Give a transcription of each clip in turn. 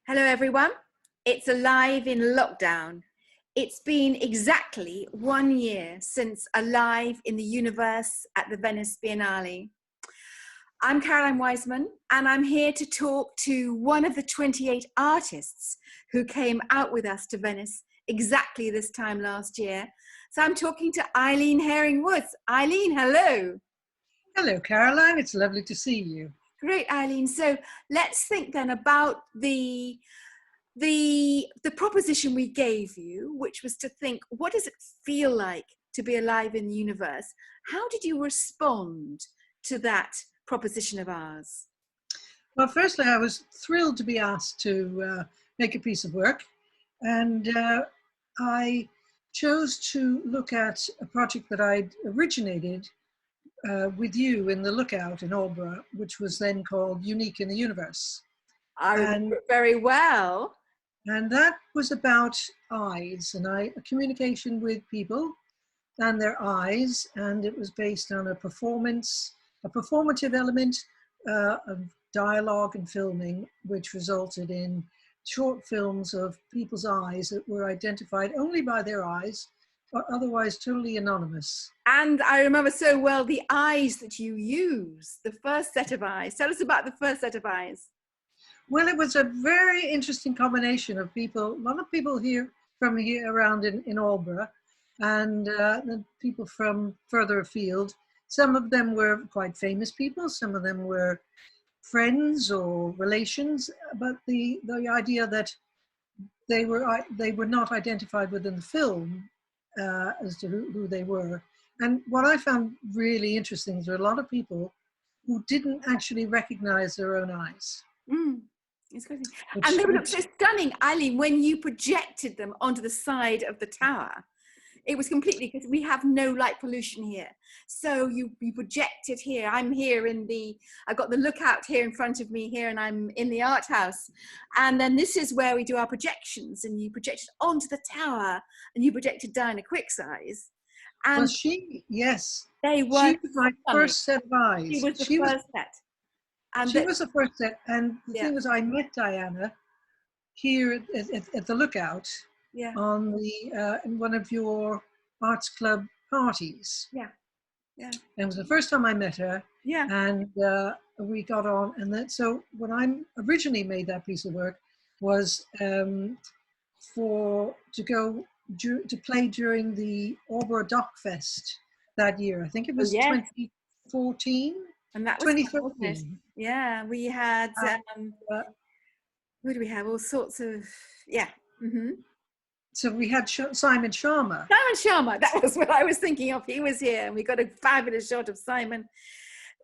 Hello everyone, it's Alive in Lockdown. It's been exactly 1 year since Alive in the Universe at the Venice Biennale. I'm Caroline Wiseman and I'm here to talk to one of the 28 artists who came out with us to Venice exactly this time last year. So I'm talking to Eileen Haring Woods. Eileen, hello. Hello, Caroline. It's lovely to see you. Great, Eileen. So let's think then about the proposition we gave you, which was to think, what does it feel like to be alive in the universe? How did you respond to that proposition of ours? Well, firstly, I was thrilled to be asked to make a piece of work, and I chose to look at a project that I'd originated with you in the Lookout in Aldborough, which was then called Unique in the Universe. I remember it very well. And that was about eyes and communication with people and their eyes, and it was based on a performative element of dialogue and filming, which resulted in short films of people's eyes that were identified only by their eyes, but otherwise totally anonymous. And I remember so well the eyes that you used, the first set of eyes. Tell us about the first set of eyes. Well, it was a very interesting combination of people, a lot of people from here around in Aldborough, and the people from further afield. Some of them were quite famous people, some of them were friends or relations, but the idea that they were not identified within the film as to who they were. And what I found really interesting is there were a lot of people who didn't actually recognize their own eyes. It's crazy. And they would look so stunning, Eileen, when you projected them onto the side of the tower. It was completely, because we have no light pollution here. So you projected here. I'm here I've got the Lookout here in front of me here, and I'm in the art house. And then this is where we do our projections, and you projected onto the tower, and you projected Diana Quick's eyes. And well, she was my first set of eyes. She was the first set. And she was the first set, and the thing was, I met Diana here at the Lookout on in one of your arts club parties. Yeah. And it was the first time I met her. Yeah. And we got on, and so when I originally made that piece of work was to play during the Aldborough Dock Fest that year. I think it was 2014. And that was 2013. Yeah, we had who do we have? All sorts of So we had Simon Sharma. Simon Sharma, that was what I was thinking of. He was here, and we got a fabulous shot of Simon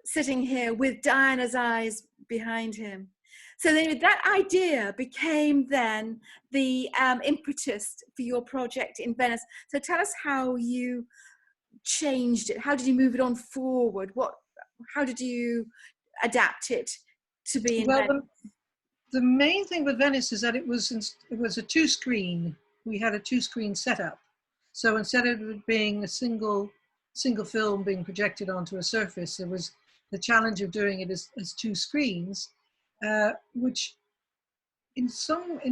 sitting here with Diana's eyes behind him. So then that idea became then the impetus for your project in Venice. So tell us how you changed it. How did you move it on forward? How did you adapt it to be in Venice? The main thing with Venice is that it was a two-screen. We had a two-screen setup. So instead of it being a single film being projected onto a surface, there was the challenge of doing it as two screens, which in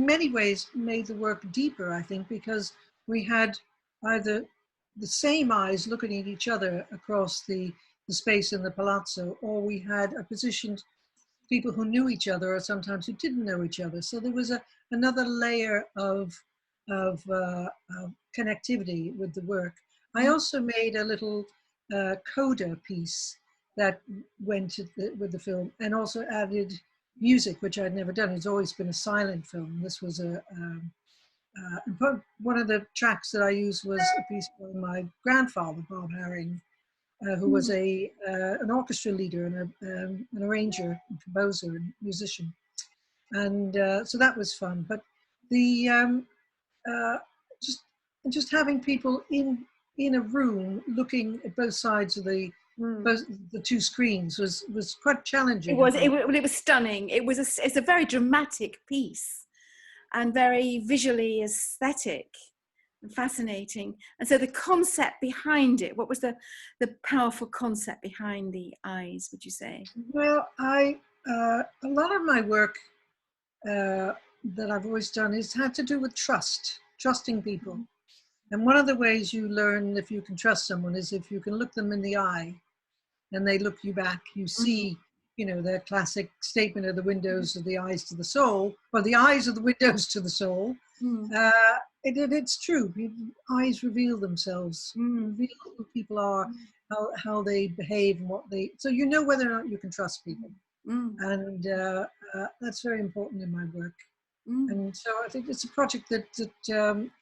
many ways made the work deeper, I think, because we had either the same eyes looking at each other across the space in the palazzo, or we had a positioned people who knew each other, or sometimes who didn't know each other. So there was another layer of connectivity with the work. I also made a little coda piece that went with the film, and also added music, which I'd never done. It's always been a silent film. This was one of the tracks that I used was a piece by my grandfather, Bob Haring, who was an orchestra leader and an arranger and composer and musician. And so that was fun. But the just having people in a room looking at both sides of the two screens was quite challenging. It was stunning. It's a very dramatic piece and very visually aesthetic. Fascinating. And so the concept behind it, what was the powerful concept behind the eyes, would you say? Well, a lot of my work that I've always done is had to do with trusting people. And one of the ways you learn if you can trust someone is if you can look them in the eye and they look you back. You see, you know, their classic statement of the windows of the eyes to the soul, or the eyes of the windows to the soul. It's true. Eyes reveal themselves, reveal who people are, how they behave, and what they. So you know whether or not you can trust people, and that's very important in my work. And so I think it's a project that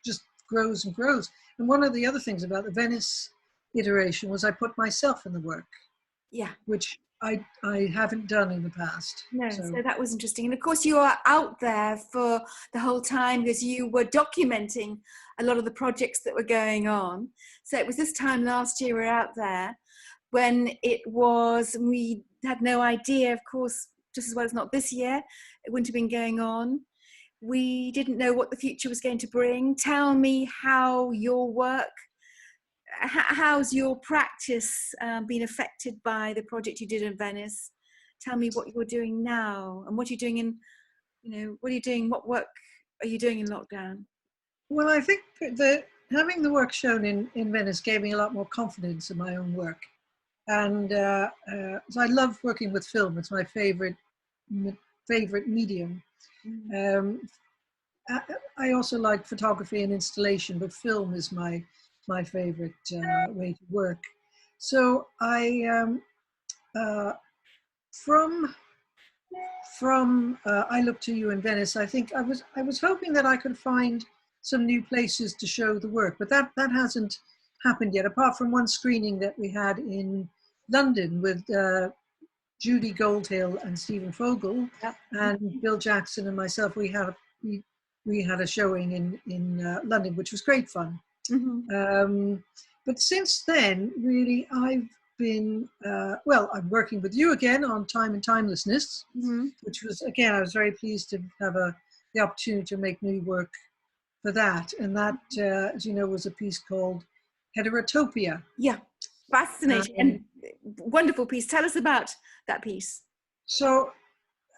just grows and grows. And one of the other things about the Venice iteration was I put myself in the work, which I haven't done in the past. No, so that was interesting. And of course you are out there for the whole time because you were documenting a lot of the projects that were going on. So it was this time last year we were out there when we had no idea, of course, just as well as not this year, it wouldn't have been going on. We didn't know what the future was going to bring. Tell me how your work, how's your practice been affected by the project you did in Venice? Tell me what you're doing now and what you're doing what work are you doing in lockdown? Well, I think that having the work shown in Venice gave me a lot more confidence in my own work. And so I love working with film. It's my favorite medium. I also like photography and installation, but film is my favorite way to work. So I from I Look to You in Venice, I think I was hoping that I could find some new places to show the work, but that hasn't happened yet. Apart from one screening that we had in London with Judy Goldhill and Stephen Fogel, and Bill Jackson and myself, we had a showing in London, which was great fun. But since then, really, I've been, I'm working with you again on Time and Timelessness, which was, again, I was very pleased to have the opportunity to make new work for that. And that, as you know, was a piece called Heterotopia. Yeah, fascinating and wonderful piece. Tell us about that piece. So,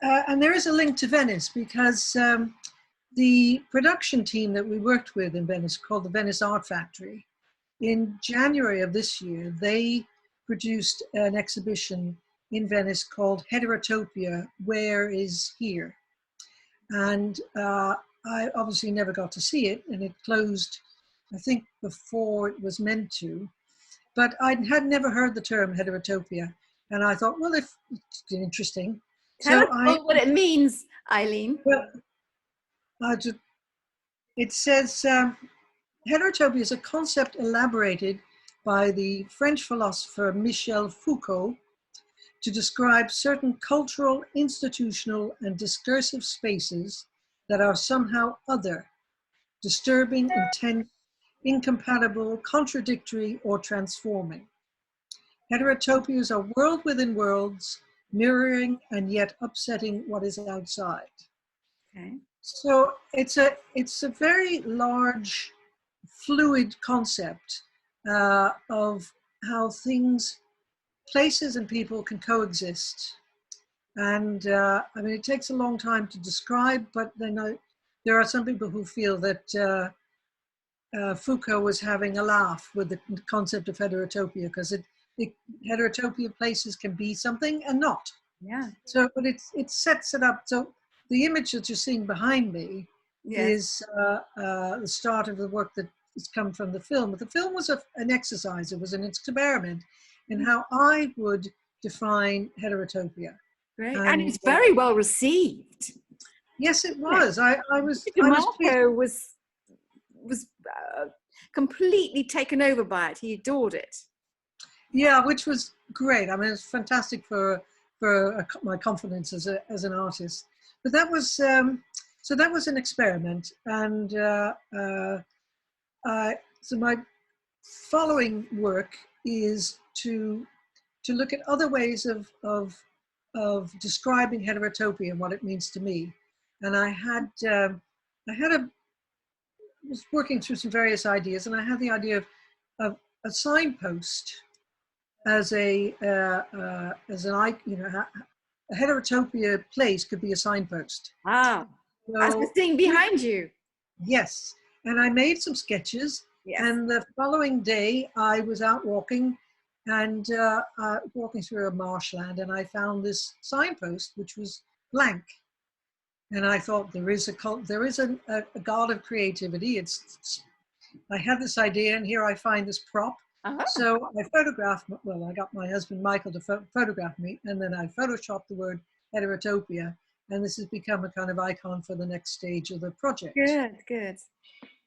and there is a link to Venice because the production team that we worked with in Venice, called the Venice Art Factory, in January of this year, they produced an exhibition in Venice called Heterotopia, Where is Here? And I obviously never got to see it, and it closed, I think, before it was meant to. But I had never heard the term heterotopia, and I thought, well, if it's interesting. Tell us what it means, Eileen. Well, it says heterotopia is a concept elaborated by the French philosopher Michel Foucault to describe certain cultural, institutional, and discursive spaces that are somehow other, disturbing, intense, incompatible, contradictory, or transforming. Heterotopias are world within worlds, mirroring and yet upsetting what is outside. Okay. So it's a very large, fluid concept of how things, places and people can coexist. And I mean, it takes a long time to describe, but then there are some people who feel that Foucault was having a laugh with the concept of heterotopia, because heterotopia places can be something and not. Yeah. So, but it sets it up. So the image that you're seeing behind me is the start of the work that has come from the film. But the film was an exercise. It was an experiment in how I would define heterotopia. Great, and it's very well received. Yes, it was. I was completely taken over by it. He adored it. Yeah, which was great. I mean, it's fantastic for my confidence as an artist. But that was so that was an experiment, and so my following work is to look at other ways of describing heterotopia and what it means to me. And I was working through some various ideas, and I had the idea of a signpost as a heterotopia place could be a signpost. Ah. As we're So, seeing behind you. yes, and I made some sketches. Yes. And the following day, I was out walking and walking through a marshland, and I found this signpost which was blank. And I thought there is a god of creativity. I had this idea, and here I find this prop. Uh-huh. So I photographed. Well, I got my husband Michael to photograph me, and then I photoshopped the word heterotopia, and this has become a kind of icon for the next stage of the project. Good, good.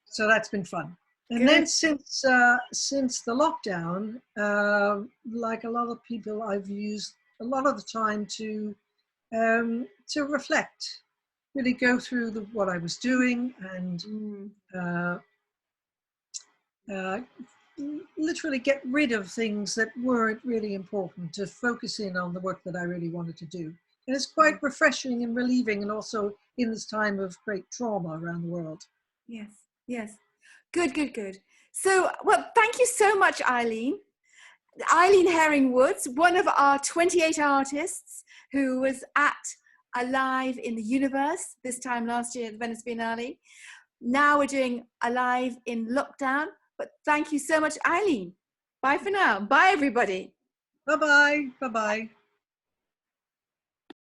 So that's been fun. And Good. then since the lockdown, like a lot of people, I've used a lot of the time to reflect, really go through what I was doing, and literally get rid of things that weren't really important, to focus in on the work that I really wanted to do. And it's quite refreshing and relieving, and also in this time of great trauma around the world. Yes, yes. Good, good, good. So, well, thank you so much, Eileen. Eileen Haring Woods, one of our 28 artists who was at Alive in the Universe this time last year at the Venice Biennale. Now we're doing Alive in Lockdown. But thank you so much, Eileen. Bye for now. Bye, everybody. Bye-bye. Bye-bye.